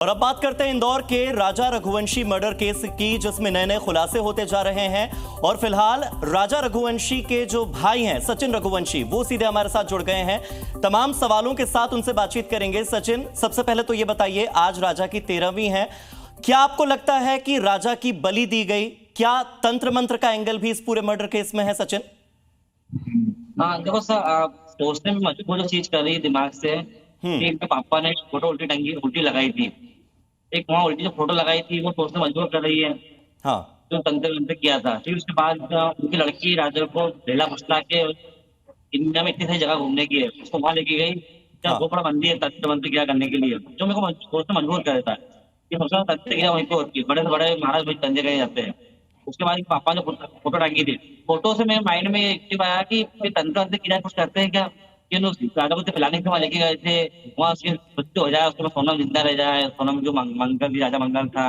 और अब बात करते हैं इंदौर के राजा रघुवंशी मर्डर केस की, जिसमें नए नए खुलासे होते जा रहे हैं। और फिलहाल राजा रघुवंशी के जो भाई हैं सचिन रघुवंशी, वो सीधे हमारे साथ जुड़ गए हैं। तमाम सवालों के साथ उनसे बातचीत करेंगे। सचिन, सबसे पहले तो ये बताइए, आज राजा की 13वीं है, क्या आपको लगता है कि राजा की बलि दी गई? क्या तंत्र मंत्र का एंगल भी इस पूरे मर्डर केस में है सचिन? हाँ देखो सर, आप सोचने में मजबूर जो चीज कर रही है दिमाग से कि एक पापा ने फोटो उल्टी लगाई थी। एक वहाँ उल्टी जो फोटो लगाई थी वो सोचने मजबूर कर रही है हाँ जो तंत्र मंत्र किया था। फिर उसके बाद उनकी लड़की राजा को ढेला फुसला के इंडिया में इतनी सारी जगह घूमने की है, उसको वहां लेके गई जहाँ हाँ बहुत बड़ा मंदिर है तंत्र मंत्र क्रिया करने के लिए, जो मेरे को सोचने मजबूर कर देता है कि सबसे ज्यादा तंत्र क्रिया वहीं पे होती है, बड़े से बड़े महाराज वही तंत्र करे जाते हैं। उसके बाद पापा ने फोटो टांगी थी, फोटो से मेरे माइंड में एक्टिव आया कि तंत्र मंत्र क्रिया कुछ करते हैं क्या, कि राजा को पिलाने के वहां लेके गए थे, वहां उसकी मृत्यु हो जाए, उसके बाद सोनम जिंदा रह जाए। सोनम जो मंगल राजा मंगल था,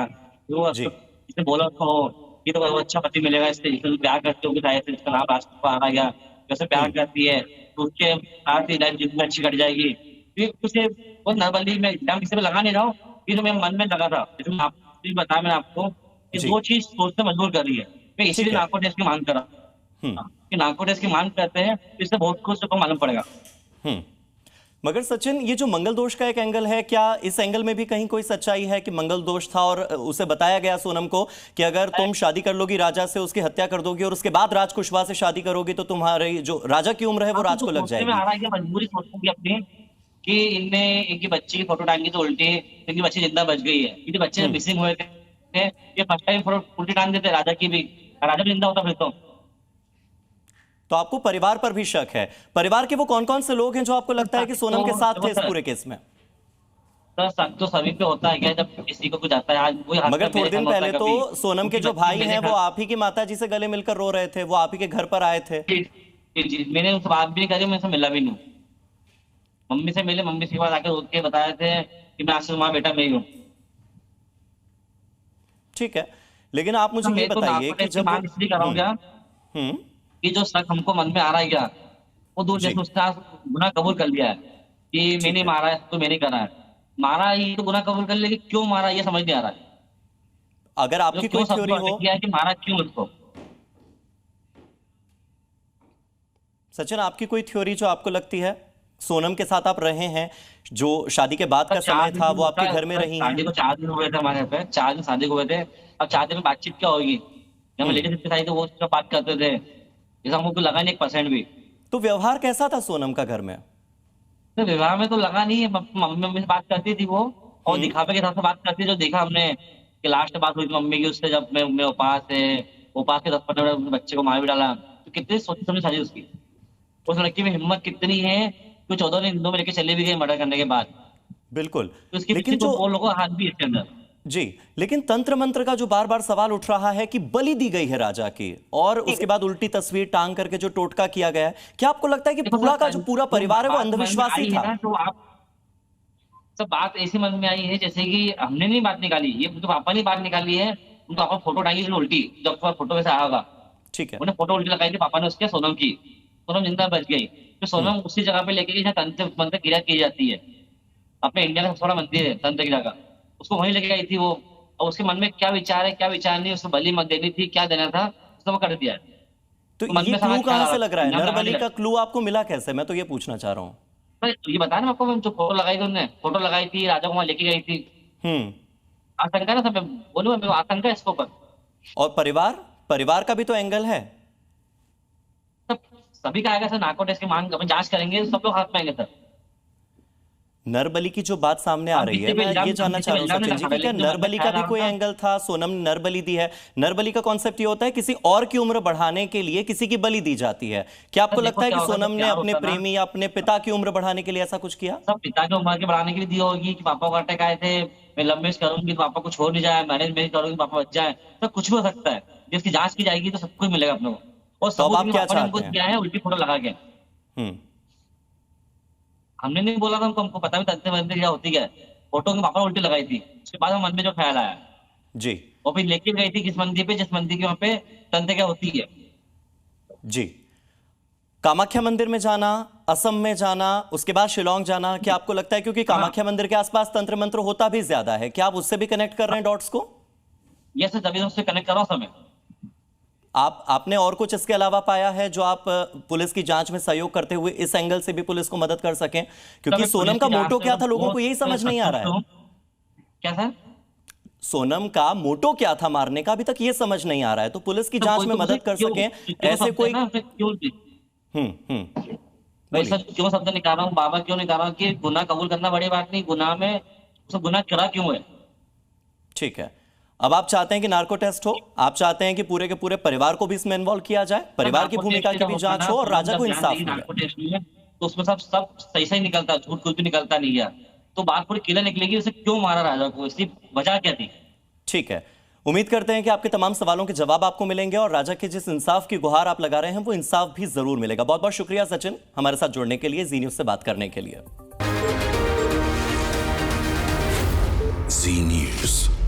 वो जी इसने बोला उसको कि तो अच्छा पति मिलेगा, इससे इससे प्यार करते हो शायद से इसका नाम राष्ट्र को आ रहा गया, जैसे प्यार करती है तो उसके साथ ही लाइफ जिंदगी अच्छी कट जाएगी। फिर उसे वो नरबली में एग्जाम किसी पे लगा नहीं रहा हूँ, फिर मेरे मन में लगा था, जैसे आपको बताया मैंने आपको कि जी वो चीज सोचते मजबूर कर रही है। मैं ठीक इसीलिए है। नार्को टेस्ट की मांग करा हम्म कि नार्को टेस्ट की मांग करते हैं तो इससे बहुत कुछ को मालूम पड़ेगा। हम्म मगर सचिन, ये जो मंगल दोष का एक एंगल है, क्या इस एंगल में भी कहीं कोई सच्चाई है कि मंगल दोष था और उसे बताया गया सोनम को कि अगर तुम शादी कर लोगी राजा से, उसकी हत्या कर दोगी और उसके बाद राज कुशवाहा से शादी करोगी तो तुम्हारी जो राजा की उम्र है वो राज को लग सोचने में आ जाएगी। रहा है कि मजबूरी सोचूंगी अपनी कि इनने इनकी बच्ची की फोटो टांगी तो उल्टी इनकी बच्ची जिंदा बच गई है, क्योंकि बच्चे हम्म मिसिंग हुए थे। ये फर्स्ट टाइम फोटो उल्टी टांग देते राजा की भी, राजा भी जिंदा होता फिर तो आपको परिवार पर भी शक है? परिवार के वो कौन कौन से लोग हैं जो आपको लगता है कि सोनम के साथ देखो थे इस सर, पूरे केस में? सर शक तो सभी पे होता है क्या, जब किसी को कुछ आता है। आज वही हादसा मगर थोड़े मेरे दिन साथ होता पहले है तो कभी, सोनम के उनकी जो बच्ची भाई मैंने हैं वो आप ही की माता जी से गले मिलकर रो रहे थे, वो आप ही के घर पर आए थे। जी मैंने उनसे बात भी नहीं करी, मैं उनसे मिला भी नहीं। मम्मी से मिले, मम्मी से बात आके रोक के बताए थे कि मैं आज से तुम्हारा बेटा मैं ही हूँ। ठीक है, लेकिन आप मुझे ये मैं तो बताइए नार्को कि टेस्ट की जब मांग इसलिए कर रहा हूँ क्या हम्म कि जो शक हमको मन में आ रहा है क्या, वो दूर जी जैसे उसने आज गुनाह कबूल कर लिया है कि ठीक मैंने है। मारा है तो मैंने करा है। मारा ही तो गुनाह कबूल कर लिया, लेकिन क्यों मारा ये समझ नहीं आ रहा है। अगर जो आपकी कोई क्यों शब्द को थ्योरी हो, अटक गया है कि मारा क्यों उसको। सचिन आपकी कोई थ्योरी जो आपको लगती है, सोनम के साथ आप रहे हैं, जो शादी के बाद सर का समय चार दिन था तो वो होता आपके है, घर में रही हैं? शादी को 4 दिन हुए थे हमारे यहाँ पे, 4 दिन शादी को हुए थे। अब 4 दिन में बातचीत क्या होगी, जब हम हम्म लेडीज के साथ तो वो उसका बात करते थे, जैसे हमको लगा नहीं 1% भी। तो व्यवहार कैसा था सोनम का घर में? तो विवाह में तो लगा नहीं है, मम्मी मम्मी से बात करती थी वो, और हम्म दिखावे के हिसाब से बात करती थी। जो देखा हमने कि लास्ट बात हुई थी मम्मी की उससे, जब मैं उपास है, उपास के 10-15 मिनट बच्चे को मार भी डाला, तो कितनी सोची समझ शादी उसकी। उस लड़की में हिम्मत कितनी है कि 14 दिन हिंदुओं में लेके चले भी गए मर्डर करने के बाद, बिल्कुल। तो इसके पीछे लेकिन तो जो वो लोगों का हाथ भी है इसके अंदर। जी, लेकिन तंत्र मंत्र का जो बार बार सवाल उठ रहा है कि बलि दी गई है राजा की, और उसके बाद उल्टी तस्वीर टांग करके जो टोटका किया गया है, क्या आपको लगता है कि देखो पूरा सर, का जो पूरा जो परिवार है वो बात मन में अंधविश्वासी आई है था? ना, तो आप सब बात ऐसी मन में आई है जैसे कि हमने नहीं बात निकाली, ये तो पापा ने बात निकाली है। उनको पापा फोटो टांगी थी उल्टी, जब तुम्हारा फोटो वैसे आया होगा, ठीक है। उन्हें फोटो उल्टी लगाई थी पापा ने उसके सोनम की, सोनम जिंदा बच गई। तो हम्म सोनम उसी जगह पे लेके गई जहाँ तंत्र मंत्र क्रिया की जाती है। अपने इंडिया का सबसे बड़ा मंदिर है तंत्र क्रिया का, उसको वहीं लेके गई थी वो। और उसके मन में क्या विचार है क्या विचार नहीं, उसको बलि मत देनी थी, क्या देना था उसने वो कर दिया है। तो तो मन ये में सारा क्लू ख्याल कहां आ से रहा लग रहा है, है? इल्जाम लगाने नरबली का लगे। क्लू आपको मिला कैसे? मैं तो ये पूछना चाह रहा हूं। ये बताया ना आपको, जो फोटो लगाई थी उन्होंने, फोटो लगाई थी राजा को वहां लेके गई थी। हम्म आशंका ना सब बोलूँ, मेरे को आशंका है इसके ऊपर। और परिवार, परिवार का भी तो एंगल है। सब सभी का आएगा सर, नार्को टेस्ट की मांग अपन जांच करेंगे, सब लोग हाथ में आएंगे सर। नरबली की जो बात सामने आ रही है, मैं ये जानना चाह रहा हूं हम सचिन जी किसी पे कि क्या इल्जाम नहीं लगा रहे, लेकिन जो मन में नरबली का ख्याल भी आ रहा कोई था। एंगल था? सोनम ने नरबली दी है। नरबली का कॉन्सेप्ट ये होता है किसी और की उम्र बढ़ाने के लिए किसी की बलि दी जाती है। क्या आपको सर देखो लगता है क्या कि होगा, सोनम जब ने प्यार अपने होता है ना, प्रेमी या अपने पिता की उम्र बढ़ाने के लिए ऐसा कुछ किया? सब पिता की उम्र के बढ़ाने के लिए दी होगी कि पापा को अटैक आए थे, मैं लव मैरिज करूंगी तो पापा को छोड़ नहीं जाए, मैरिज मैरिज करूंगी तो पापा बच जाए, तो कुछ भी हो सकता है। जिसकी जांच की जाएगी तो सब कुछ मिलेगा अपने को। और तो अब सबूत आप भी क्या पापा ने चाहते हमको हैं? दिया है उल्टी फोटो लगा के। हम्म हमने नहीं बोला था, हमको हमको पता भी तथ्य बनते क्या होती क्या है। फोटो के पापा ने उल्टी लगाई थी, उसके बाद हम मन में जो ख्याल आया, जी और फिर लेके गई थी किस मंदिर पे, जिस मंदिर के वहां पे तंत्र क्या होती है। जी कामाख्या मंदिर में जाना, असम में जाना, उसके बाद शिलोंग जाना, क्या आपको लगता है क्योंकि कामाख्या मंदिर के आसपास तंत्र मंत्र होता भी ज्यादा है, क्या आप उससे भी कनेक्ट कर रहे हैं डॉट्स को? ये सर तभी उससे कनेक्ट कर रहा हूँ समय। आपने और कुछ इसके अलावा पाया है जो आप पुलिस की जांच में सहयोग करते हुए इस एंगल से भी पुलिस को मदद कर सकें? क्योंकि सोनम का मोटो क्या था, लोगों को यही समझ नहीं आ रहा है। क्या सर? सोनम का मोटो क्या था मारने का, अभी तक ये समझ नहीं आ रहा है। तो पुलिस की जांच में मदद कर सकें ऐसे कोई। भाई सर क्यों शब्द निकाल रहा हूँ, बाबा क्यों निकाल रहा हूँ कि गुनाह कबूल करना बड़ी बात नहीं, गुनाह में उसे गुनाह करा क्यों है। ठीक है, अब आप चाहते हैं कि नार्को टेस्ट हो, आप चाहते हैं कि पूरे के पूरे परिवार को भी इसमें इन्वॉल्व किया जाए, परिवार की भूमिका की भी जांच हो और राजा को इंसाफ मिले। तो उसमें सब सही सही निकलता है, झूठ कुछ भी निकलता नहीं है। तो बात पूरी क्लियर निकलेगी उसे क्यों मारा राजा को, इसकी वजह क्या थी। ठीक है, उम्मीद करते हैं कि आपके तमाम सवालों के जवाब आपको मिलेंगे और राजा के जिस इंसाफ की गुहार आप लगा रहे हैं वो इंसाफ भी जरूर मिलेगा। बहुत बहुत शुक्रिया सचिन हमारे साथ जुड़ने के लिए, जी न्यूज़ से बात करने के लिए। जी न्यूज़।